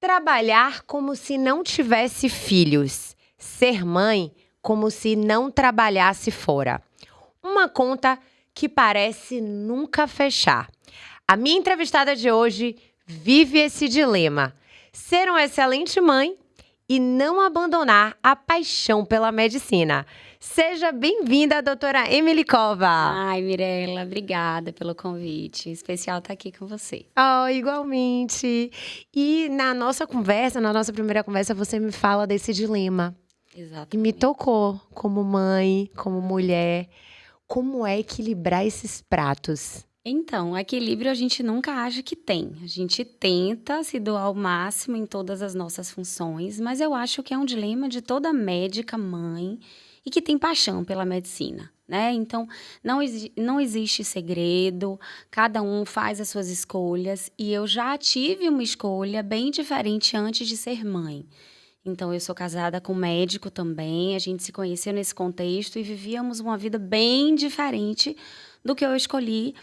Trabalhar como se não tivesse filhos. Ser mãe como se não trabalhasse fora. Uma conta que parece nunca fechar. A minha entrevistada de hoje vive esse dilema. Ser uma excelente mãe e não abandonar a paixão pela medicina. Seja bem-vinda, doutora Emily Cova. Ai, Mirela, obrigada pelo convite. Especial estar aqui com você. Oh, igualmente. E na nossa primeira conversa, você me fala desse dilema. Exatamente. Que me tocou como mãe, como mulher. Como é equilibrar esses pratos? Então, equilíbrio a gente nunca acha que tem. A gente tenta se doar ao máximo em todas as nossas funções, mas eu acho que é um dilema de toda médica, mãe, e que tem paixão pela medicina, né? Então, não existe segredo, cada um faz as suas escolhas, e eu já tive uma escolha bem diferente antes de ser mãe. Então, eu sou casada com um médico também, a gente se conheceu nesse contexto e vivíamos uma vida bem diferente do que eu escolhi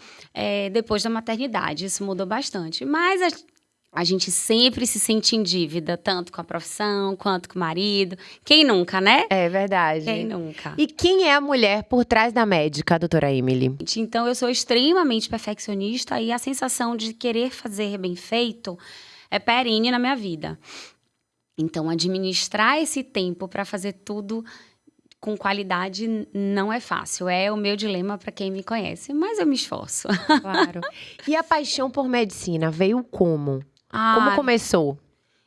depois da maternidade. Isso mudou bastante. Mas a gente sempre se sente em dívida, tanto com a profissão quanto com o marido. Quem nunca, né? É verdade. Quem nunca? E quem é a mulher por trás da médica, doutora Emily? Então, eu sou extremamente perfeccionista e a sensação de querer fazer bem feito é perene na minha vida. Então, administrar esse tempo para fazer tudo com qualidade não é fácil. É o meu dilema para quem me conhece, mas eu me esforço. Claro. E a paixão por medicina veio como? Ah, Como começou?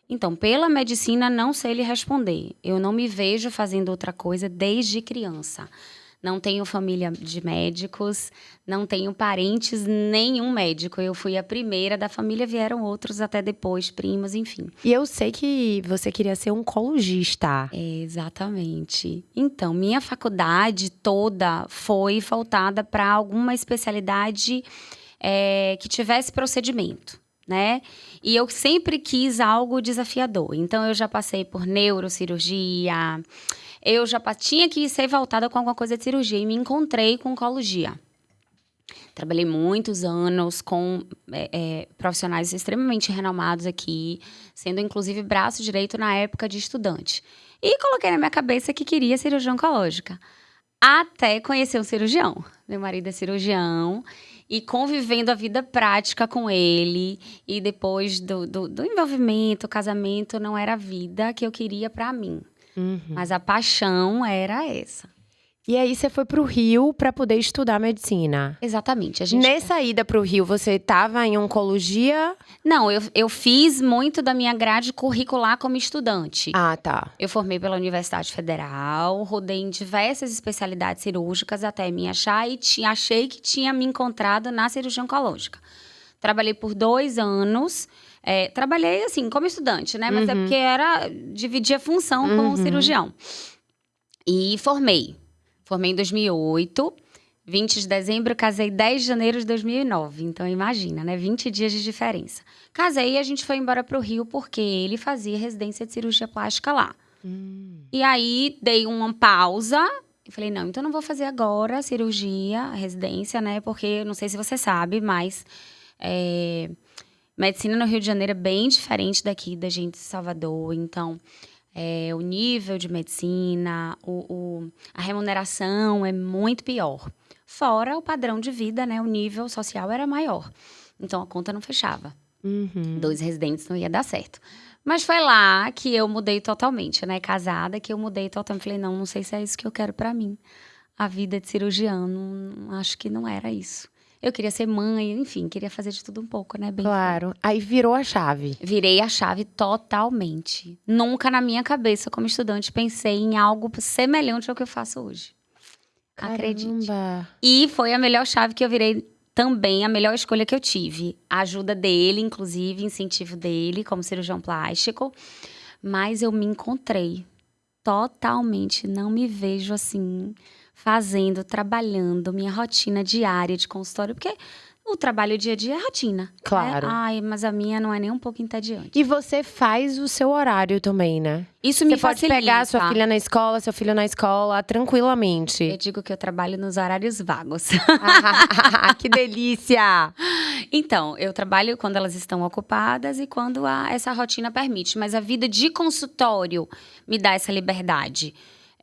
Então, pela medicina, não sei lhe responder. Eu não me vejo fazendo outra coisa desde criança. Não tenho família de médicos, não tenho parentes, nenhum médico. Eu fui a primeira da família, vieram outros até depois, primos, enfim. E eu sei que você queria ser oncologista. Exatamente. Então, minha faculdade toda foi voltada para alguma especialidade que tivesse procedimento, né? E eu sempre quis algo desafiador. Então, eu já passei por neurocirurgia. Eu já tinha que ser voltada com alguma coisa de cirurgia e me encontrei com oncologia. Trabalhei muitos anos com profissionais extremamente renomados aqui, sendo inclusive braço direito na época de estudante. E coloquei na minha cabeça que queria cirurgia oncológica. Até conhecer um cirurgião. Meu marido é cirurgião. E convivendo a vida prática com ele. E depois do envolvimento, casamento, não era a vida que eu queria para mim. Uhum. Mas a paixão era essa. E aí você foi pro Rio para poder estudar medicina. Exatamente. Nessa ida pro Rio, você estava em oncologia? Não, eu fiz muito da minha grade curricular como estudante. Ah, tá. Eu formei pela Universidade Federal, rodei em diversas especialidades cirúrgicas até me achar e achei que tinha me encontrado na cirurgia oncológica. Trabalhei por 2 anos. Trabalhei, assim, como estudante, né? Mas é porque dividia função com o cirurgião. E formei. Formei em 2008. 20 de dezembro, casei 10 de janeiro de 2009. Então, imagina, né? 20 dias de diferença. Casei e a gente foi embora pro Rio porque ele fazia residência de cirurgia plástica lá. E aí, dei uma pausa. E falei, não, então não vou fazer agora cirurgia, residência, né? Porque, não sei se você sabe, mas medicina no Rio de Janeiro é bem diferente daqui da gente de Salvador. Então, o nível de medicina, a remuneração é muito pior. Fora o padrão de vida, né? O nível social era maior. Então, a conta não fechava. 2 residentes não ia dar certo. Mas foi lá que eu mudei totalmente, né? Casada, que eu mudei totalmente. Falei, não sei se é isso que eu quero pra mim. A vida de cirurgião, acho que não era isso. Eu queria ser mãe, enfim, queria fazer de tudo um pouco, né? Bem Claro. Aí virou a chave. Virei a chave totalmente. Nunca na minha cabeça, como estudante, pensei em algo semelhante ao que eu faço hoje. Acredite. Caramba. E foi a melhor chave que eu virei também, a melhor escolha que eu tive. A ajuda dele, inclusive, incentivo dele, como cirurgião plástico. Mas eu me encontrei totalmente, não me vejo assim, fazendo, trabalhando, minha rotina diária de consultório, porque o trabalho dia a dia é rotina. Claro. Né? Ai, mas a minha não é nem um pouco entediante. E você faz o seu horário também, né? Isso me Você pode facilita. pegar sua filha na escola, seu filho na escola, tranquilamente. Eu digo que eu trabalho nos horários vagos. Que delícia! Então, eu trabalho quando elas estão ocupadas e quando essa rotina permite. Mas a vida de consultório me dá essa liberdade.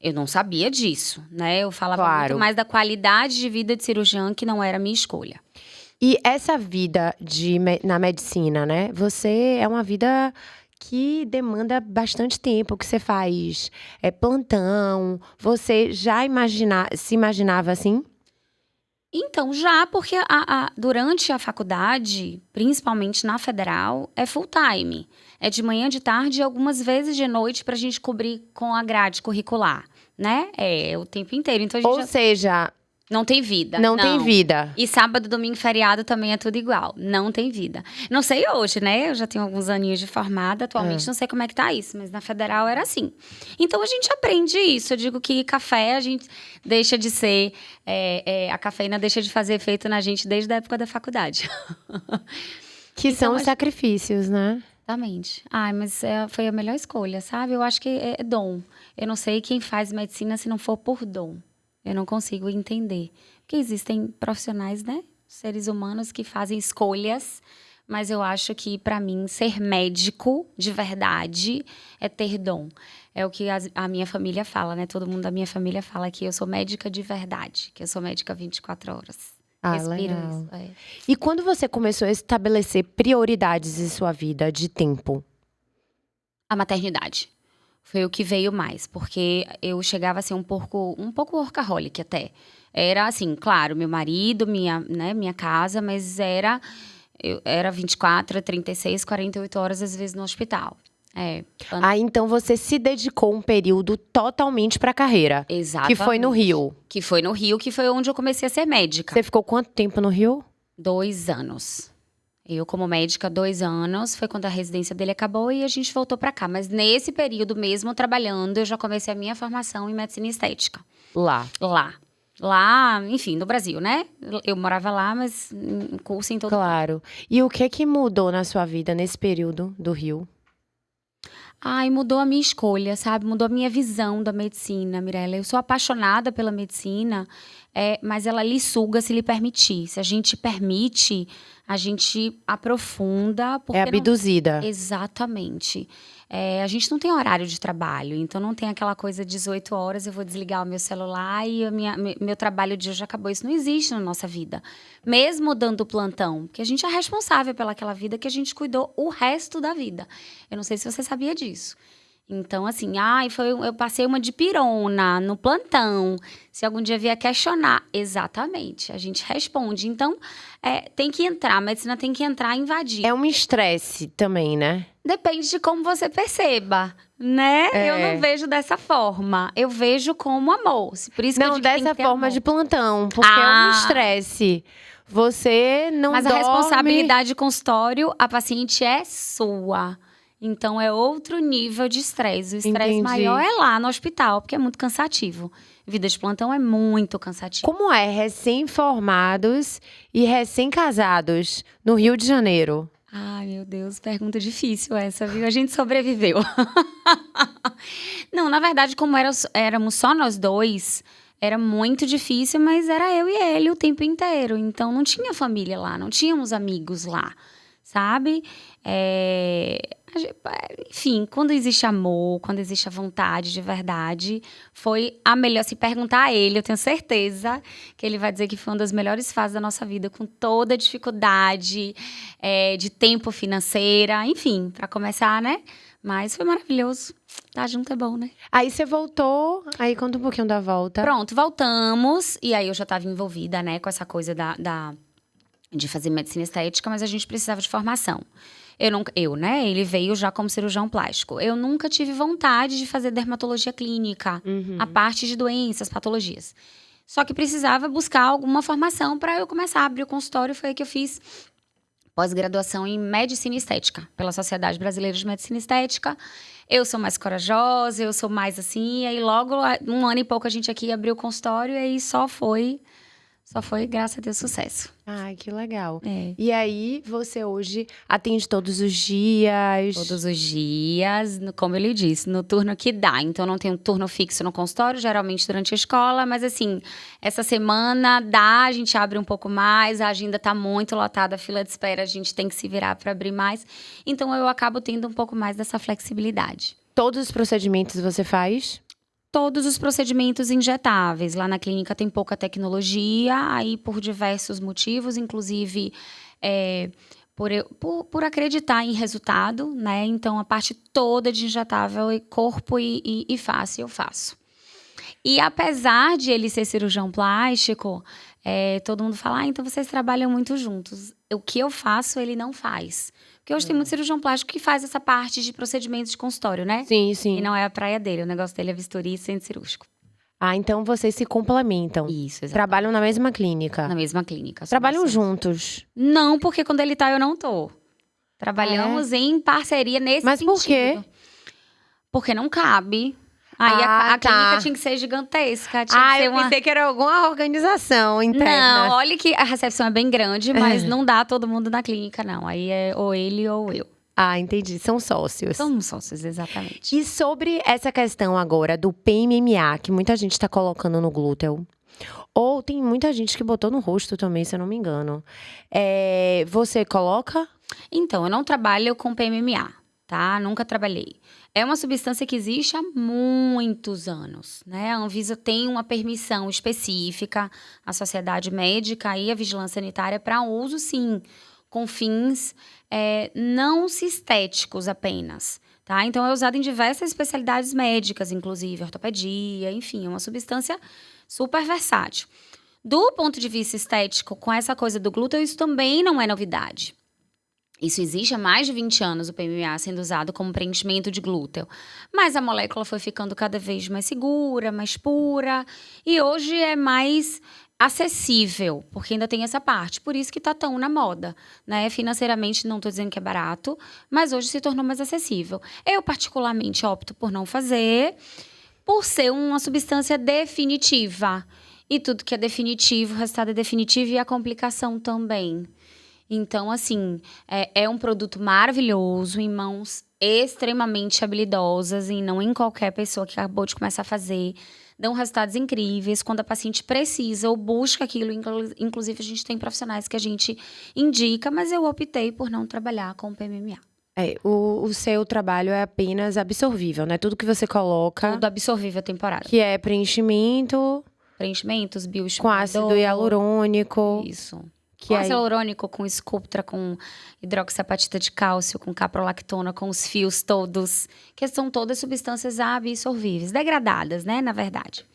Eu não sabia disso, né? Eu falava muito mais da qualidade de vida de cirurgiã, que não era a minha escolha. E essa vida na medicina, né? Você é uma vida que demanda bastante tempo, que você faz plantão. Você já se imaginava assim? Então, já, porque durante a faculdade, principalmente na federal, é full time. É de manhã, de tarde e algumas vezes de noite pra gente cobrir com a grade curricular, né? É o tempo inteiro. Então, Ou seja, não tem vida. Não tem vida. E sábado, domingo, feriado também é tudo igual. Não tem vida. Não sei hoje, né? Eu já tenho alguns aninhos de formada. Atualmente não sei como é que tá isso. Mas na federal era assim. Então a gente aprende isso. Eu digo que café a gente deixa de ser... a cafeína deixa de fazer efeito na gente desde a época da faculdade. Que então, são os sacrifícios, né? Exatamente. Ai, mas foi a melhor escolha, sabe? Eu acho que é dom. Eu não sei quem faz medicina se não for por dom. Eu não consigo entender. Porque existem profissionais, né? Seres humanos que fazem escolhas. Mas eu acho que, para mim, ser médico de verdade é ter dom. É o que a minha família fala, né? Todo mundo da minha família fala que eu sou médica de verdade. Que eu sou médica 24 horas. Respiro legal. Isso. E quando você começou a estabelecer prioridades em sua vida de tempo? A maternidade. Foi o que veio mais, porque eu chegava a ser um pouco workaholic até. Era assim, claro, meu marido, minha casa, mas era 24, 36, 48 horas às vezes no hospital. Então você se dedicou um período totalmente para a carreira. Exatamente. Que foi no Rio. Que foi no Rio, que foi onde eu comecei a ser médica. Você ficou quanto tempo no Rio? 2 anos. Eu, como médica, 2 anos, foi quando a residência dele acabou e a gente voltou pra cá. Mas nesse período mesmo, trabalhando, eu já comecei a minha formação em medicina estética. Lá, enfim, no Brasil, né? Eu morava lá, mas curso em todo Claro. E o que mudou na sua vida nesse período do Rio? Ai, mudou a minha escolha, sabe? Mudou a minha visão da medicina, Mirella. Eu sou apaixonada pela medicina, mas ela lhe suga se lhe permitir. Se a gente permite, a gente aprofunda. É abduzida. Exatamente. A gente não tem horário de trabalho, então não tem aquela coisa de 18 horas, eu vou desligar o meu celular e meu trabalho de hoje acabou. Isso não existe na nossa vida. Mesmo dando plantão, porque a gente é responsável pelaquela vida que a gente cuidou o resto da vida. Eu não sei se você sabia disso. Então, assim, eu passei uma dipirona no plantão. Se algum dia vier questionar, exatamente, a gente responde. Então, tem que entrar, a medicina tem que entrar e invadir. É um estresse também, né? Depende de como você perceba, né? Eu não vejo dessa forma. Eu vejo como amor. Por isso não, que eu digo dessa forma de plantão, porque é um estresse. Você não Mas dorme... a responsabilidade de consultório, a paciente é sua. Então, é outro nível de estresse. O estresse maior é lá no hospital, porque é muito cansativo. Vida de plantão é muito cansativo. Como é recém-formados e recém-casados no Rio de Janeiro? Ai, meu Deus, pergunta difícil essa, viu? A gente sobreviveu. Não, na verdade, como éramos só nós dois, era muito difícil, mas era eu e ele o tempo inteiro. Então, não tinha família lá, não tínhamos amigos lá, sabe? Enfim, quando existe amor, quando existe a vontade de verdade, foi a melhor. Se perguntar a ele, eu tenho certeza que ele vai dizer que foi uma das melhores fases da nossa vida, com toda a dificuldade de tempo financeira, enfim, para começar, né? Mas foi maravilhoso. Tá junto é bom, né? Aí você voltou, aí conta um pouquinho da volta. Pronto, voltamos. E aí eu já estava envolvida, né, com essa coisa de fazer medicina estética, mas a gente precisava de formação. Né? Ele veio já como cirurgião plástico. Eu nunca tive vontade de fazer dermatologia clínica, a parte de doenças, patologias. Só que precisava buscar alguma formação para eu começar a abrir o consultório. Foi aí que eu fiz pós-graduação em medicina estética, pela Sociedade Brasileira de Medicina Estética. Eu sou mais corajosa, eu sou mais assim. E aí logo, 1 ano e pouco, a gente aqui abriu o consultório e aí só foi só foi, graças a Deus, sucesso. Ai, que legal. É. E aí, você hoje atende todos os dias? Todos os dias, como eu lhe disse, no turno que dá. Então, não tem um turno fixo no consultório, geralmente durante a escola. Mas, assim, essa semana dá, a gente abre um pouco mais. A agenda tá muito lotada, a fila de espera, a gente tem que se virar para abrir mais. Então, eu acabo tendo um pouco mais dessa flexibilidade. Todos os procedimentos você faz? Todos os procedimentos injetáveis. Lá na clínica tem pouca tecnologia, aí por diversos motivos, inclusive por acreditar em resultado, né? Então, a parte toda de injetável, corpo e face, eu faço. E apesar de ele ser cirurgião plástico, todo mundo fala, então vocês trabalham muito juntos. O que eu faço, ele não faz. Porque hoje tem muito cirurgião plástico que faz essa parte de procedimentos de consultório, né? Sim, sim. E não é a praia dele, o negócio dele é vistoria e centro cirúrgico. Ah, então vocês se complementam. Isso, exatamente. Trabalham na mesma clínica? Na mesma clínica. Trabalham juntos? Não, porque quando ele tá, eu não tô. Trabalhamos em parceria nesse Mas sentido. por quê? Porque não cabe. Aí a clínica tinha que ser gigantesca. Eu pensei que era alguma organização interna. Não, olha que a recepção é bem grande, mas não dá todo mundo na clínica, não. Aí é ou ele ou eu. Ah, entendi. São sócios. Somos sócios, exatamente. E sobre essa questão agora do PMMA, que muita gente tá colocando no glúteo. Ou tem muita gente que botou no rosto também, se eu não me engano. Você coloca? Então, eu não trabalho com PMMA, tá? Nunca trabalhei. É uma substância que existe há muitos anos, né? A Anvisa tem uma permissão específica, a Sociedade Médica e a Vigilância Sanitária para uso, sim, com fins não estéticos apenas, tá? Então, é usado em diversas especialidades médicas, inclusive ortopedia, enfim, é uma substância super versátil. Do ponto de vista estético, com essa coisa do glúten, isso também não é novidade. Isso existe há mais de 20 anos, o PMMA sendo usado como preenchimento de glúteo. Mas a molécula foi ficando cada vez mais segura, mais pura. E hoje é mais acessível, porque ainda tem essa parte. Por isso que tá tão na moda, né? Financeiramente, não tô dizendo que é barato, mas hoje se tornou mais acessível. Eu, particularmente, opto por não fazer, por ser uma substância definitiva. E tudo que é definitivo, o resultado é definitivo e a complicação também. Então, assim, é um produto maravilhoso, em mãos extremamente habilidosas, e não em qualquer pessoa que acabou de começar a fazer. Dão resultados incríveis quando a paciente precisa ou busca aquilo. Inclusive, a gente tem profissionais que a gente indica, mas eu optei por não trabalhar com PMMA. O seu trabalho é apenas absorvível, né? Tudo que você coloca... Tudo absorvível temporário. Que é preenchimento... Preenchimentos, com ácido hialurônico. Isso. Com ácido hialurônico, com Sculptra, com hidroxiapatita de cálcio, com caprolactona, com os fios todos, que são todas substâncias absorvíveis, degradadas, né, na verdade.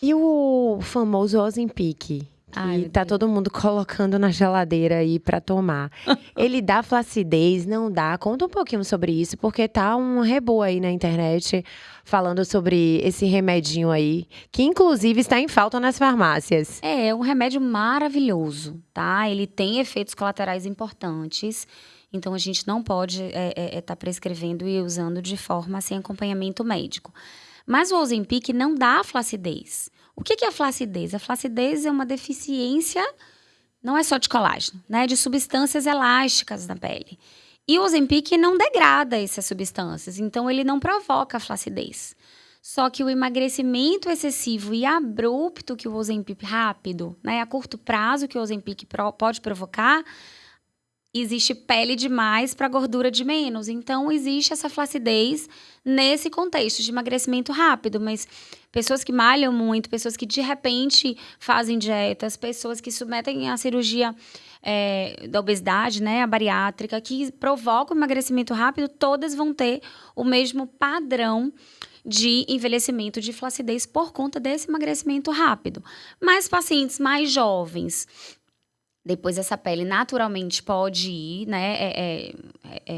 E o famoso Ozempic, que tá todo mundo colocando na geladeira aí pra tomar. Ele dá flacidez, não dá? Conta um pouquinho sobre isso, porque tá um rebu aí na internet falando sobre esse remedinho aí, que inclusive está em falta nas farmácias. É um remédio maravilhoso, tá? Ele tem efeitos colaterais importantes, então a gente não pode tá prescrevendo e usando de forma sem acompanhamento médico. Mas o Ozempic não dá flacidez. O que é a flacidez? A flacidez é uma deficiência, não é só de colágeno, né? De substâncias elásticas na pele. E o Ozempic não degrada essas substâncias, então ele não provoca a flacidez. Só que o emagrecimento excessivo e abrupto que o Ozempic rápido, né? A curto prazo que o Ozempic pode provocar, existe pele demais para gordura de menos. Então, existe essa flacidez nesse contexto de emagrecimento rápido. Mas pessoas que malham muito, pessoas que de repente fazem dietas, pessoas que submetem à cirurgia da obesidade, né, a bariátrica, que provocam emagrecimento rápido, todas vão ter o mesmo padrão de envelhecimento, de flacidez por conta desse emagrecimento rápido. Mas pacientes mais jovens, depois essa pele naturalmente pode ir, né,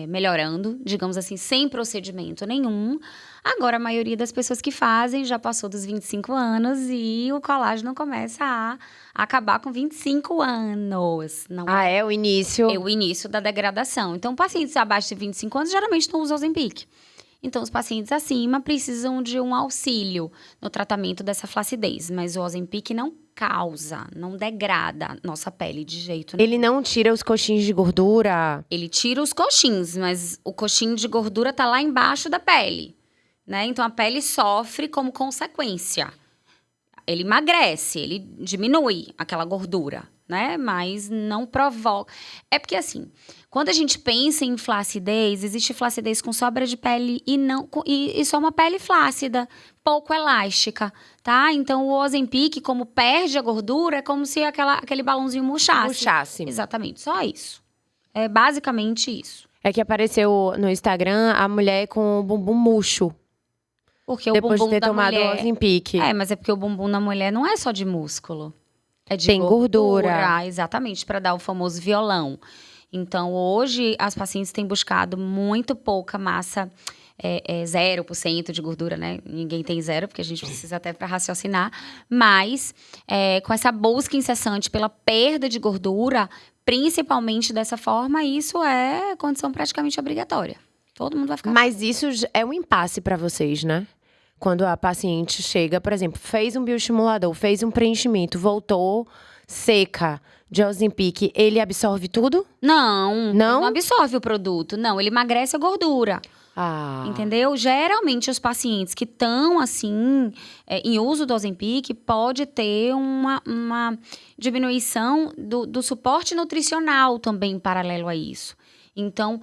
melhorando, digamos assim, sem procedimento nenhum. Agora, a maioria das pessoas que fazem já passou dos 25 anos e o colágeno começa a acabar com 25 anos. Não é o início? É o início da degradação. Então, pacientes abaixo de 25 anos geralmente não usam Ozempic. Então, os pacientes acima precisam de um auxílio no tratamento dessa flacidez, mas o Ozempic não causa, não degrada nossa pele de jeito nenhum. Ele não tira os coxinhos de gordura? Ele tira os coxins, mas o coxinho de gordura tá lá embaixo da pele, né? Então a pele sofre como consequência. Ele emagrece, ele diminui aquela gordura, né? Mas não provoca. É porque assim, quando a gente pensa em flacidez, existe flacidez com sobra de pele e só uma pele flácida, pouco elástica, tá? Então o Ozempic, como perde a gordura, é como se aquele balãozinho murchasse. Murchasse. Exatamente, só isso. É basicamente isso. É que apareceu no Instagram a mulher com o bumbum murcho. Porque Depois o de bumbum ter da tomado o mulher... Ozempic. mas é porque o bumbum da mulher não é só de músculo. É de Tem gordura. Exatamente, para dar o famoso violão. Então, hoje, as pacientes têm buscado muito pouca massa, 0% de gordura, né? Ninguém tem zero, porque a gente precisa até para raciocinar. Mas, com essa busca incessante pela perda de gordura, principalmente dessa forma, isso é condição praticamente obrigatória. Todo mundo vai ficar... Mas isso é um impasse pra vocês, né? Quando a paciente chega, por exemplo, fez um bioestimulador, fez um preenchimento, voltou seca de Ozempic, ele absorve tudo? Não, Não? ele não absorve o produto. Não, ele emagrece a gordura. Ah. Entendeu? Geralmente, os pacientes que estão, assim, em uso do Ozempic, pode ter uma diminuição do suporte nutricional também paralelo a isso. Então,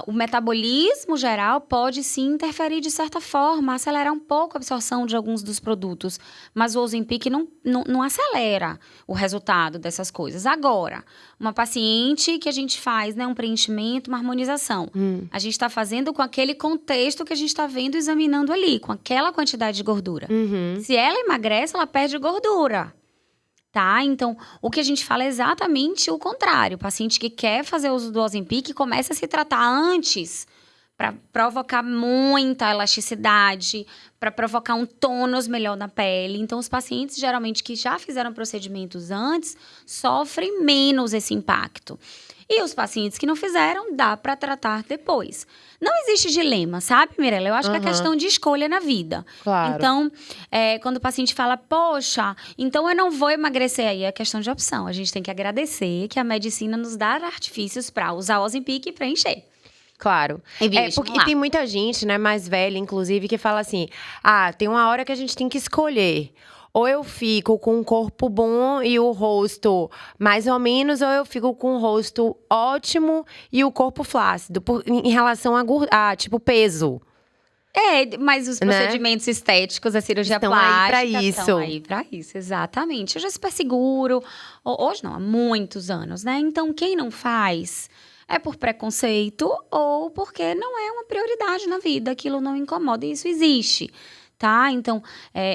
o metabolismo geral pode sim interferir de certa forma, acelerar um pouco a absorção de alguns dos produtos. Mas o Ozempic não acelera o resultado dessas coisas. Agora, uma paciente que a gente faz, né, um preenchimento, uma harmonização. A gente está fazendo com aquele contexto que a gente está vendo, examinando ali, com aquela quantidade de gordura. Uhum. Se ela emagrece, ela perde gordura. Tá? Então, o que a gente fala é exatamente o contrário. O paciente que quer fazer uso do Ozempic começa a se tratar antes para provocar muita elasticidade, para provocar um tônus melhor na pele. Então, os pacientes, geralmente, que já fizeram procedimentos antes, sofrem menos esse impacto. E os pacientes que não fizeram, dá para tratar depois. Não existe dilema, sabe, Mirella? Eu acho que é questão de escolha na vida. Claro. Então, quando o paciente fala, poxa, então eu não vou emagrecer, aí é questão de opção. A gente tem que agradecer que a medicina nos dá artifícios para usar o Ozempic e preencher. Claro. E tem muita gente, né, mais velha, inclusive, que fala assim: tem uma hora que a gente tem que escolher. Ou eu fico com um corpo bom e o rosto mais ou menos, ou eu fico com o rosto ótimo e o corpo flácido, em relação a tipo, peso. Mas os procedimentos estéticos, a cirurgia plástica estão aí pra isso, exatamente. Hoje é super seguro. Hoje não, há muitos anos, né? Então, quem não faz é por preconceito ou porque não é uma prioridade na vida, aquilo não incomoda, e isso existe. Tá? Então,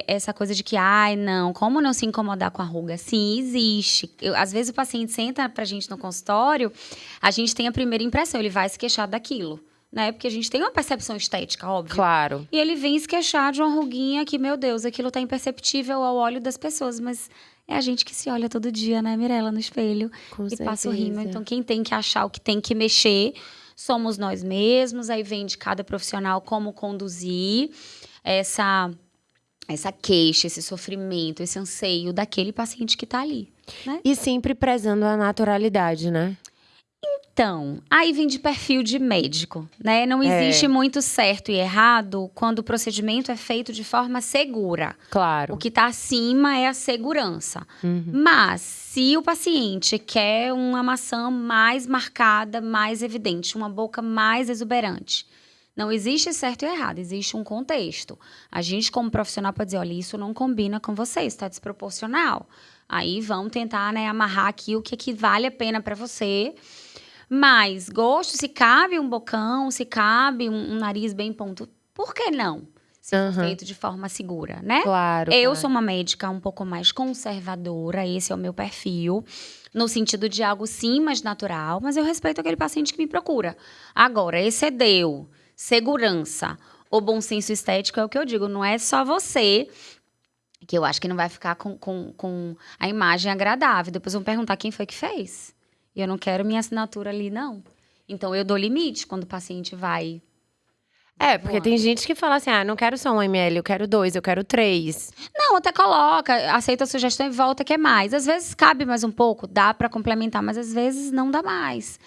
essa coisa de que, não, como não se incomodar com a ruga? Sim, existe. Às vezes o paciente senta pra gente no consultório, a gente tem a primeira impressão, ele vai se queixar daquilo, né? Porque a gente tem uma percepção estética, óbvio. Claro. E ele vem se queixar de uma ruguinha que, meu Deus, aquilo tá imperceptível ao olho das pessoas, mas é a gente que se olha todo dia, né, Mirella, no espelho. Com e certeza. Passa o rímel. Então, quem tem que achar o que tem que mexer somos nós mesmos, aí vem de cada profissional como conduzir essa queixa, esse sofrimento, esse anseio daquele paciente que tá ali, né? E sempre prezando a naturalidade, né? Então, aí vem de perfil de médico, né? Não existe muito certo e errado quando o procedimento é feito de forma segura. Claro. O que tá acima é a segurança. Mas, se o paciente quer uma maçã mais marcada, mais evidente, uma boca mais exuberante, não existe certo e errado, existe um contexto. A gente, como profissional, pode dizer, olha, isso não combina com você, está desproporcional. Aí vamos tentar, né, amarrar aqui o que vale a pena para você. Mas gosto, se cabe um bocão, se cabe um nariz bem pontudo, por que não? Se for feito de forma segura, né? Claro. Eu sou uma médica um pouco mais conservadora, esse é o meu perfil. No sentido de algo sim mais natural, mas eu respeito aquele paciente que me procura. Agora, excedeu, segurança, o bom senso estético é o que eu digo, não é só você, que eu acho que não vai ficar com a imagem agradável. Depois vão perguntar quem foi que fez. E eu não quero minha assinatura ali, não. Então, eu dou limite quando o paciente vai Porque tem gente que fala assim, não quero só 1 ml, eu quero 2, eu quero 3. Não, até coloca, aceita a sugestão e volta que é mais. Às vezes cabe mais um pouco, dá pra complementar, mas às vezes não dá mais.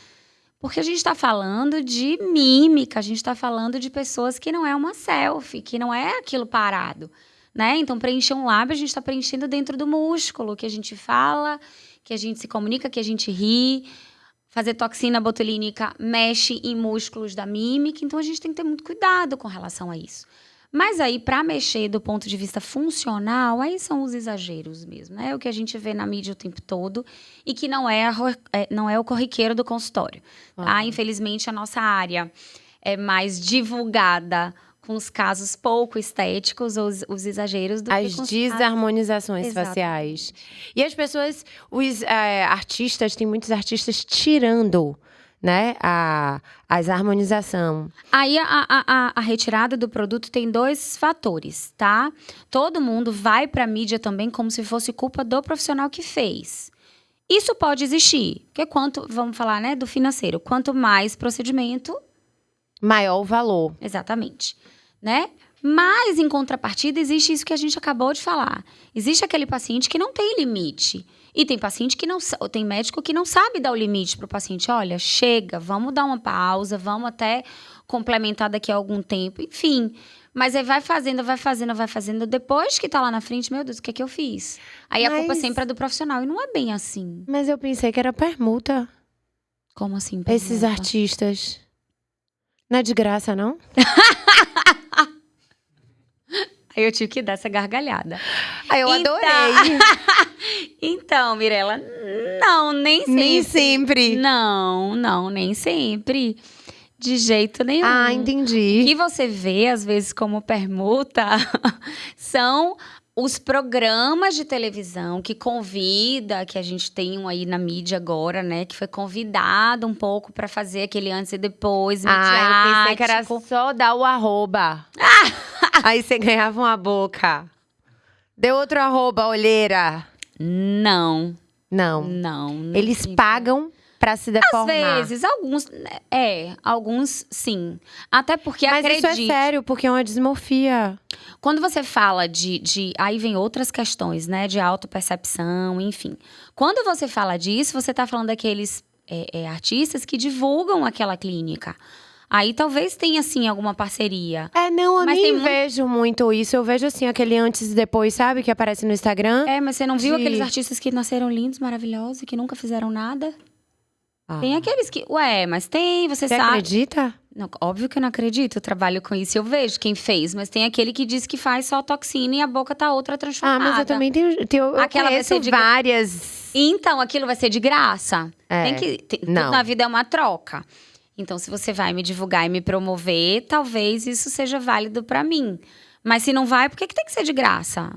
Porque a gente tá falando de mímica, a gente tá falando de pessoas que não é uma selfie, que não é aquilo parado, né? Então, preencher um lábio, a gente tá preenchendo dentro do músculo, que a gente fala, que a gente se comunica, que a gente ri. Fazer toxina botulínica mexe em músculos da mímica, então a gente tem que ter muito cuidado com relação a isso. Mas aí, para mexer do ponto de vista funcional, aí são os exageros mesmo, né? É o que a gente vê na mídia o tempo todo e que não é o corriqueiro do consultório. Tá? Infelizmente, a nossa área é mais divulgada com os casos pouco estéticos, os exageros do que As desarmonizações faciais. E as pessoas, artistas, tem muitos artistas tirando, né, as harmonização. Aí a retirada do produto tem 2 fatores, tá? Todo mundo vai pra mídia também como se fosse culpa do profissional que fez. Isso pode existir, porque vamos falar, né, do financeiro, quanto mais procedimento, maior o valor. Exatamente, né? Mas, em contrapartida, existe isso que a gente acabou de falar. Existe aquele paciente que não tem limite. E tem paciente que não... Tem médico que não sabe dar o limite para o paciente. Olha, chega, vamos dar uma pausa, vamos até complementar daqui a algum tempo. Enfim, mas aí vai fazendo. Depois que tá lá na frente, meu Deus, o que é que eu fiz? Aí a culpa sempre é do profissional. E não é bem assim. Mas eu pensei que era permuta. Como assim, permuta? Esses artistas. Não é de graça, não? Aí eu tive que dar essa gargalhada. Aí eu adorei. Então, Mirella, não, nem sempre. Nem sempre. Não, nem sempre. De jeito nenhum. Ah, entendi. O que você vê, às vezes, como permuta, são os programas de televisão que a gente tem um aí na mídia agora, né? Que foi convidado um pouco pra fazer aquele antes e depois, midiático. Eu pensei que era só dar o arroba. Aí você ganhava uma boca. Deu outro arroba, olheira. Não. Eles pagam pra se deformar. Às vezes, alguns sim. Até porque, Mas isso é sério, porque é uma dismorfia. Quando você fala aí vem outras questões, né? De autopercepção, enfim. Quando você fala disso, você tá falando daqueles artistas que divulgam aquela clínica. Aí talvez tenha, assim, alguma parceria. Eu nem vejo muito isso. Eu vejo, assim, aquele antes e depois, sabe? Que aparece no Instagram. Mas você não viu aqueles artistas que nasceram lindos, maravilhosos e que nunca fizeram nada? Tem aqueles que... Mas tem, você sabe. Você acredita? Não, óbvio que eu não acredito. Eu trabalho com isso, eu vejo quem fez. Mas tem aquele que diz que faz só toxina e a boca tá outra transformada. Mas eu também tenho Aquela vai ser várias... Então, aquilo vai ser de graça. Tudo Não. na vida é uma troca. Então, se você vai me divulgar e me promover, talvez isso seja válido pra mim. Mas se não vai, por que tem que ser de graça?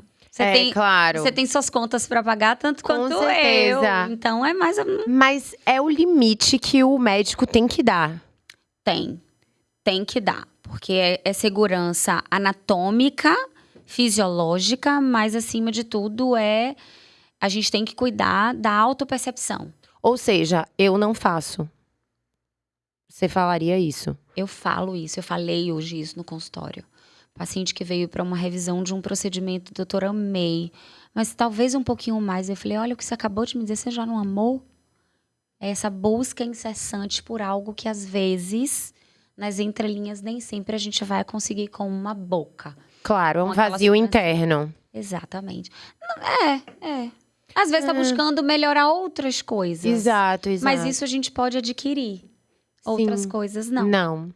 Claro. Você tem suas contas pra pagar, tanto quanto certeza. eu. Então, é mais... Mas é o limite que o médico tem que dar. Tem que dar. Porque é segurança anatômica, fisiológica, mas, acima de tudo, a gente tem que cuidar da autopercepção. Ou seja, eu não faço. Você falaria isso? Eu falo isso, eu falei hoje isso no consultório. Paciente que veio para uma revisão de um procedimento, doutora, amei. Mas talvez um pouquinho mais. Eu falei, olha, o que você acabou de me dizer, você já não amou? É essa busca incessante por algo que, às vezes, nas entrelinhas, nem sempre a gente vai conseguir com uma boca. Claro, é um vazio interno. Exatamente. Às vezes tá buscando melhorar outras coisas. Exato. Mas isso a gente pode adquirir. Outras coisas, não. Não.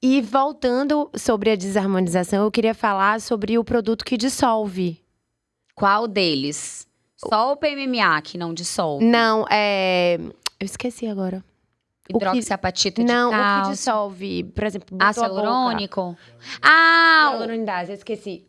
E voltando sobre a desarmonização, eu queria falar sobre o produto que dissolve. Qual deles? Só o PMMA que não dissolve? Não, eu esqueci agora. Hidroxiapatita de cálcio? Não, o que dissolve, por exemplo, ácido hialurônico? Hialuronidase, eu esqueci.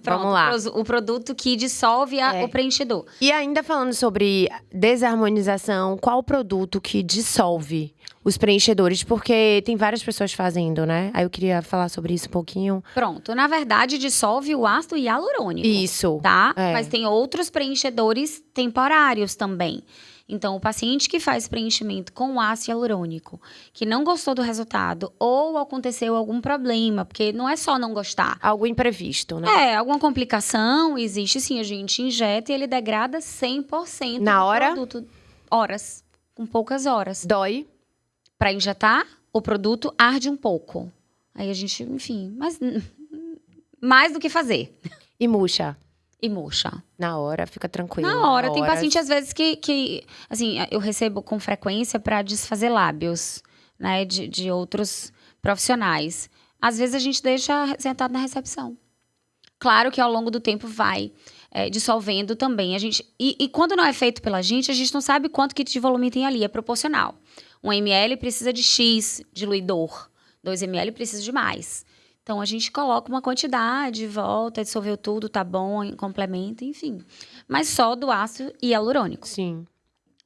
Pronto, vamos lá. O produto que dissolve o preenchedor. E ainda falando sobre desarmonização, qual o produto que dissolve os preenchedores? Porque tem várias pessoas fazendo, né? Aí eu queria falar sobre isso um pouquinho. Pronto, na verdade dissolve o ácido hialurônico. Isso. Tá? Mas tem outros preenchedores temporários também. Então, o paciente que faz preenchimento com ácido hialurônico, que não gostou do resultado, ou aconteceu algum problema, porque não é só não gostar. Algo imprevisto, né? Alguma complicação, existe sim, a gente injeta e ele degrada 100% Na do hora? produto. Horas, com poucas horas. Dói? Para injetar, o produto arde um pouco. Aí a gente, enfim, mas mais do que fazer. E murcha? E murcha. Na hora, fica tranquilo. Na hora. Tem paciente, às vezes, que assim, eu recebo com frequência para desfazer lábios, né, de outros profissionais. Às vezes, a gente deixa sentado na recepção. Claro que ao longo do tempo vai dissolvendo também. E quando não é feito pela gente, a gente não sabe quanto que de volume tem ali. É proporcional. 1 ml precisa de X diluidor. 2 ml precisa de mais. Então, a gente coloca uma quantidade, volta, dissolveu tudo, tá bom, complementa, enfim. Mas só do ácido hialurônico. Sim.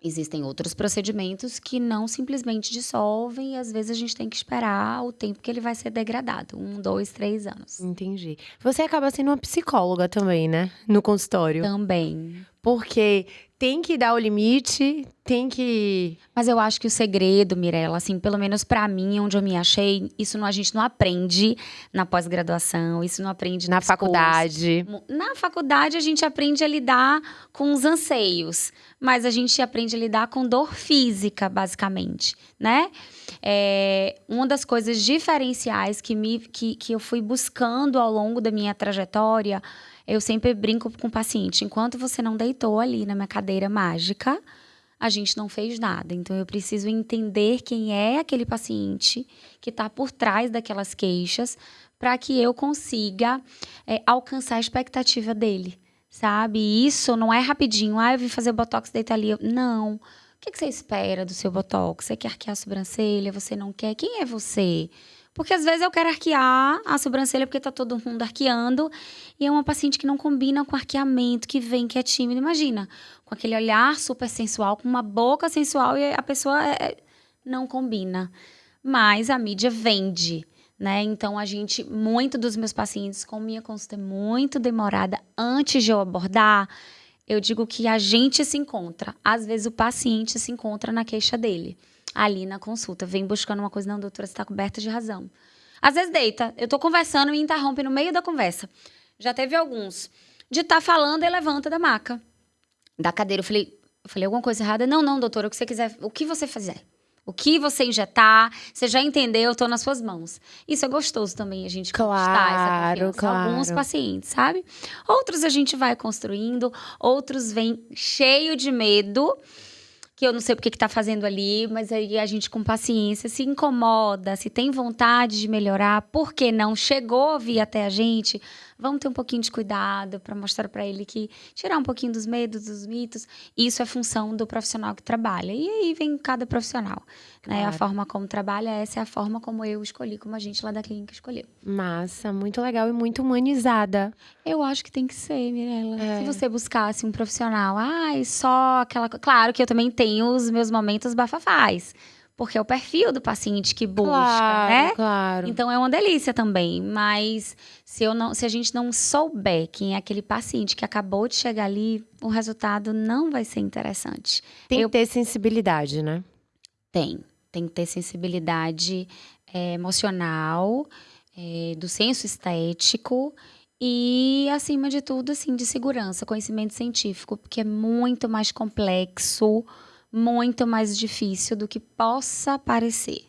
Existem outros procedimentos que não simplesmente dissolvem e às vezes a gente tem que esperar o tempo que ele vai ser degradado. 1, 2, 3 anos. Entendi. Você acaba sendo uma psicóloga também, né? No consultório. Também. Porque tem que dar o limite, tem que... Mas eu acho que o segredo, Mirella, assim, pelo menos pra mim, onde eu me achei, isso a gente não aprende na pós-graduação, isso não aprende Na nos faculdade. cursos. Na faculdade, a gente aprende a lidar com os anseios, mas a gente aprende a lidar com dor física, basicamente, né? Uma das coisas diferenciais que eu fui buscando ao longo da minha trajetória, eu sempre brinco com o paciente, enquanto você não deitou ali na minha cadeira mágica, a gente não fez nada. Então, eu preciso entender quem é aquele paciente que está por trás daquelas queixas para que eu consiga alcançar a expectativa dele, sabe? E isso não é rapidinho. Eu vim fazer botox, deita ali. Não. O que você espera do seu botox? Você quer arquear a sobrancelha? Você não quer? Quem é você? Porque às vezes eu quero arquear a sobrancelha porque tá todo mundo arqueando e é uma paciente que não combina com arqueamento, que vem, que é tímida. Imagina, com aquele olhar super sensual, com uma boca sensual e a pessoa não combina. Mas a mídia vende, né? Então, muito dos meus pacientes, com minha consulta muito demorada, antes de eu abordar, eu digo que a gente se encontra. Às vezes o paciente se encontra na queixa dele. Ali na consulta, vem buscando uma coisa, não, doutora, você tá coberta de razão. Às vezes deita, eu tô conversando e me interrompe no meio da conversa. Já teve alguns. De estar falando e levanta da maca, da cadeira. Eu falei alguma coisa errada? Não, doutora, o que você quiser, o que você fizer. O que você injetar, você já entendeu, eu tô nas suas mãos. Isso é gostoso também, a gente conquistar essa confiança. Claro. Alguns pacientes, sabe? Outros a gente vai construindo, outros vêm cheio de medo, que eu não sei o que tá fazendo ali, mas aí a gente com paciência se incomoda, se tem vontade de melhorar, por que não? Chegou a vir até a gente, vamos ter um pouquinho de cuidado para mostrar para ele que tirar um pouquinho dos medos, dos mitos, isso é função do profissional que trabalha. E aí vem cada profissional, né? Claro. A forma como trabalha, essa é a forma como eu escolhi, como a gente lá da clínica escolheu. Massa, muito legal e muito humanizada. Eu acho que tem que ser, Mirella. Se você buscasse um profissional, só aquela... Claro que eu também tenho os meus momentos bafafás, porque é o perfil do paciente que busca, né? Claro. Então, é uma delícia também. Mas se a gente não souber quem é aquele paciente que acabou de chegar ali, o resultado não vai ser interessante. Tem que ter sensibilidade, né? Tem que ter sensibilidade emocional, do senso estético e, acima de tudo, assim, de segurança, conhecimento científico, porque é muito mais complexo, muito mais difícil do que possa parecer.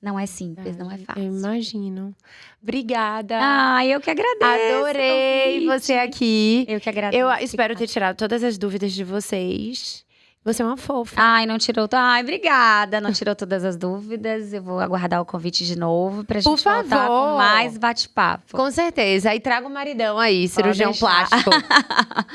Não é simples, não é fácil. Eu imagino. Obrigada. Eu que agradeço. Adorei você aqui. Eu que agradeço. Eu espero ter tirado todas as dúvidas de vocês. Você é uma fofa. Não tirou. Obrigada. Não tirou todas as dúvidas. Eu vou aguardar o convite de novo pra gente voltar com mais bate-papo. Com certeza. Aí traga o maridão aí, cirurgião plástico.